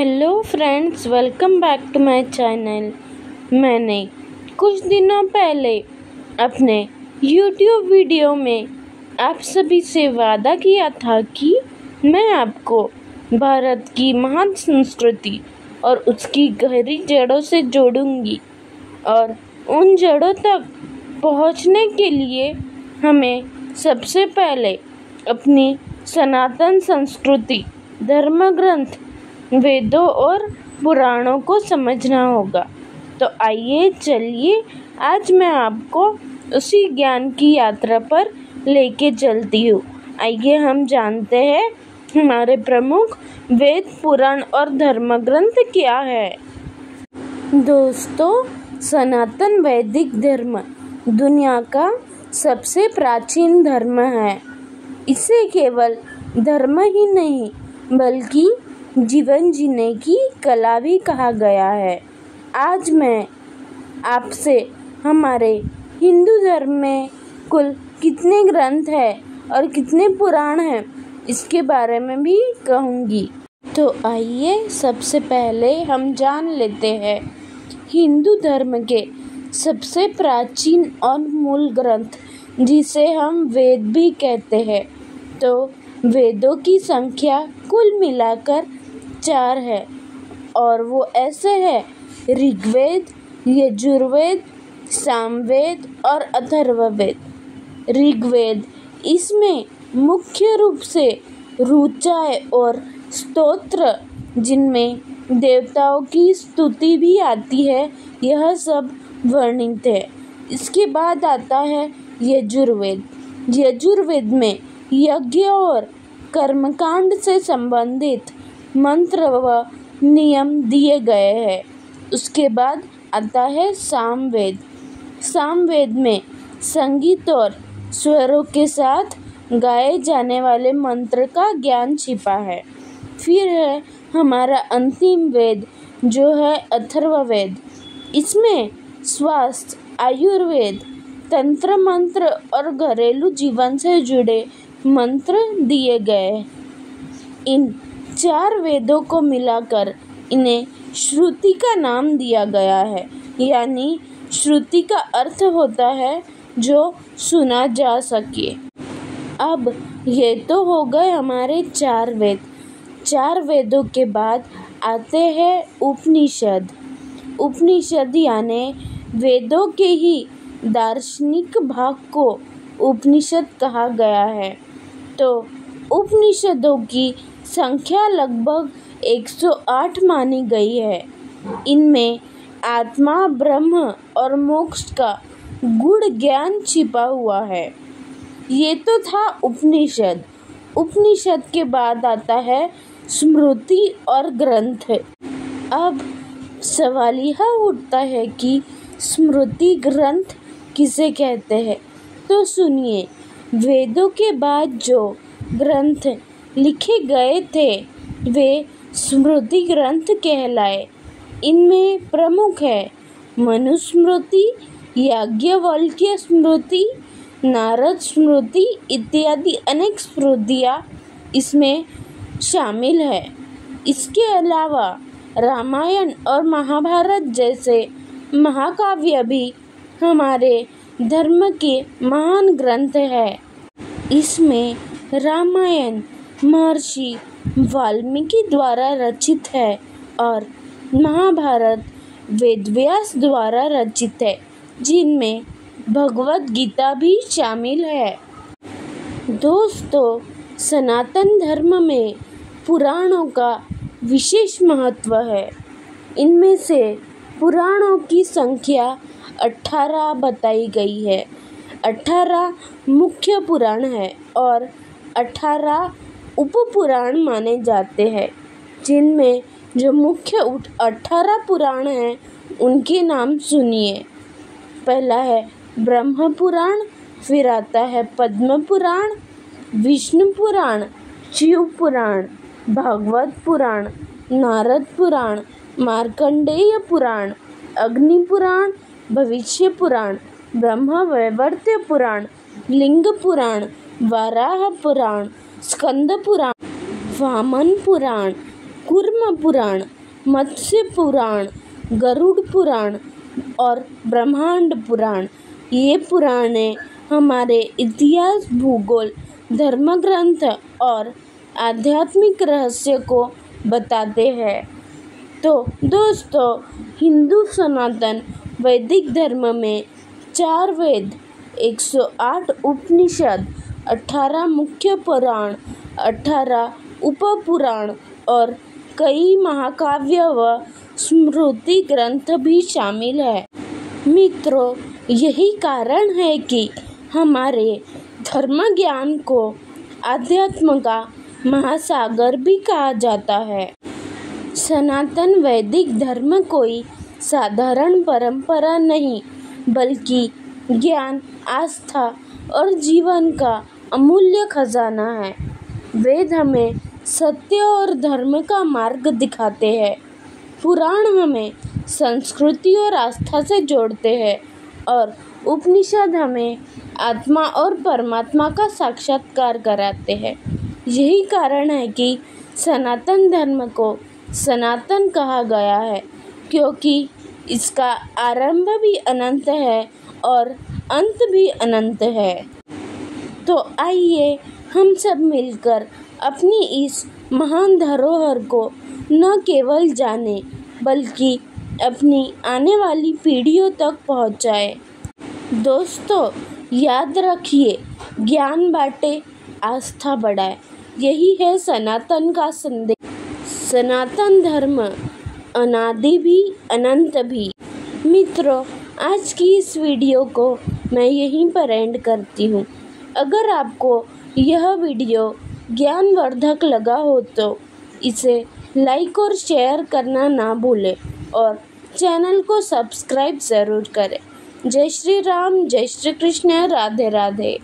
Hello friends, welcome back to my channel. मैंने कुछ दिनों पहले अपने YouTube वीडियो में आप सभी से वादा किया था कि मैं आपको भारत की महान संस्कृति और उसकी गहरी जड़ों से जोड़ूंगी और उन जड़ों तक पहुंचने के लिए हमें सबसे पहले अपनी सनातन संस्कृति, धर्म ग्रंथ, वेदों और पुराणों को समझना होगा। तो आइए चलिए आज मैं आपको उसी ज्ञान की यात्रा पर लेके चलती हूँ। आइए हम जानते हैं हमारे प्रमुख वेद, पुराण और धर्म ग्रंथ क्या है। दोस्तों, सनातन वैदिक धर्म दुनिया का सबसे प्राचीन धर्म है। इसे केवल धर्म ही नहीं बल्कि जीवन जीने की कला भी कहा गया है। आज मैं आपसे हमारे हिंदू धर्म में कुल कितने ग्रंथ हैं और कितने पुराण हैं इसके बारे में भी कहूँगी। तो आइए सबसे पहले हम जान लेते हैं हिंदू धर्म के सबसे प्राचीन और मूल ग्रंथ, जिसे हम वेद भी कहते हैं। तो वेदों की संख्या कुल मिलाकर 4 है और वो ऐसे है: ऋग्वेद, यजुर्वेद, सामवेद और अथर्ववेद। ऋग्वेद, इसमें मुख्य रूप से ऋचाएँ और स्तोत्र, जिनमें देवताओं की स्तुति भी आती है, यह सब वर्णित है। इसके बाद आता है यजुर्वेद। यजुर्वेद में यज्ञ और कर्मकांड से संबंधित मंत्र व नियम दिए गए हैं। उसके बाद आता है सामवेद। सामवेद में संगीत और स्वरों के साथ गाए जाने वाले मंत्र का ज्ञान छिपा है। फिर है हमारा अंतिम वेद, जो है अथर्ववेद। इसमें स्वास्थ्य, आयुर्वेद, तंत्र मंत्र और घरेलू जीवन से जुड़े मंत्र दिए गए। इन 4 वेदों को मिलाकर इन्हें श्रुति का नाम दिया गया है। यानी श्रुति का अर्थ होता है जो सुना जा सके। अब ये तो हो गए हमारे 4 वेद। 4 वेदों के बाद आते हैं उपनिषद। उपनिषद यानी वेदों के ही दार्शनिक भाग को उपनिषद कहा गया है। तो उपनिषदों की संख्या लगभग 108 मानी गई है। इनमें आत्मा, ब्रह्म और मोक्ष का गूढ़ ज्ञान छिपा हुआ है। ये तो था उपनिषद। उपनिषद के बाद आता है स्मृति और ग्रंथ। अब सवाल यह उठता है कि स्मृति ग्रंथ किसे कहते हैं। तो सुनिए, वेदों के बाद जो ग्रंथ लिखे गए थे वे स्मृति ग्रंथ कहलाए। इनमें प्रमुख है मनुस्मृति, याज्ञवल्क्य स्मृति, नारद स्मृति इत्यादि अनेक स्मृतियाँ इसमें शामिल है। इसके अलावा रामायण और महाभारत जैसे महाकाव्य भी हमारे धर्म के महान ग्रंथ है। इसमें रामायण महर्षि वाल्मीकि द्वारा रचित है और महाभारत वेदव्यास द्वारा रचित है, जिनमें भगवद गीता भी शामिल है। दोस्तों, सनातन धर्म में पुराणों का विशेष महत्व है। इनमें से पुराणों की संख्या 18 बताई गई है। 18 मुख्य पुराण है और 18 उपपुराण माने जाते हैं, जिनमें जो मुख्य 18 पुराण हैं उनके नाम सुनिए। पहला है ब्रह्म पुराण, फिर आता है पद्म पुराण, विष्णु पुराण, शिव पुराण, भागवत पुराण, नारद पुराण, मार्कंडेय पुराण, अग्नि पुराण, भविष्य पुराण, ब्रह्म वैवर्त पुराण, लिंग पुराण, वाराह पुराण, स्कंद पुराण, वामन पुराण, कूर्म पुराण, मत्स्य पुराण, गरुड़ पुराण और ब्रह्मांड पुराण। ये पुराणे हमारे इतिहास, भूगोल, धर्म ग्रंथ और आध्यात्मिक रहस्य को बताते हैं। तो दोस्तों, हिंदू सनातन वैदिक धर्म में 4 वेद, 108 उपनिषद, 18 मुख्य पुराण, 18 उपपुराण और कई महाकाव्य व स्मृति ग्रंथ भी शामिल है। मित्रों, यही कारण है कि हमारे धर्म ज्ञान को अध्यात्म का महासागर भी कहा जाता है। सनातन वैदिक धर्म कोई साधारण परंपरा नहीं, बल्कि ज्ञान, आस्था और जीवन का अमूल्य खजाना है। वेद हमें सत्य और धर्म का मार्ग दिखाते हैं। पुराण हमें संस्कृति और आस्था से जोड़ते हैं और उपनिषद हमें आत्मा और परमात्मा का साक्षात्कार कराते हैं। यही कारण है कि सनातन धर्म को सनातन कहा गया है, क्योंकि इसका आरंभ भी अनंत है और अंत भी अनंत है। तो आइए हम सब मिलकर अपनी इस महान धरोहर को न केवल जाने, बल्कि अपनी आने वाली पीढ़ियों तक पहुंचाएं। दोस्तों, याद रखिए, ज्ञान बांटे, आस्था बढ़ाए। यही है सनातन का संदेश। सनातन धर्म अनादि भी, अनंत भी। मित्रों, आज की इस वीडियो को मैं यहीं पर एंड करती हूँ। अगर आपको यह वीडियो ज्ञानवर्धक लगा हो तो इसे लाइक और शेयर करना ना भूलें और चैनल को सब्सक्राइब ज़रूर करें। जय श्री राम, जय श्री कृष्ण, राधे राधे।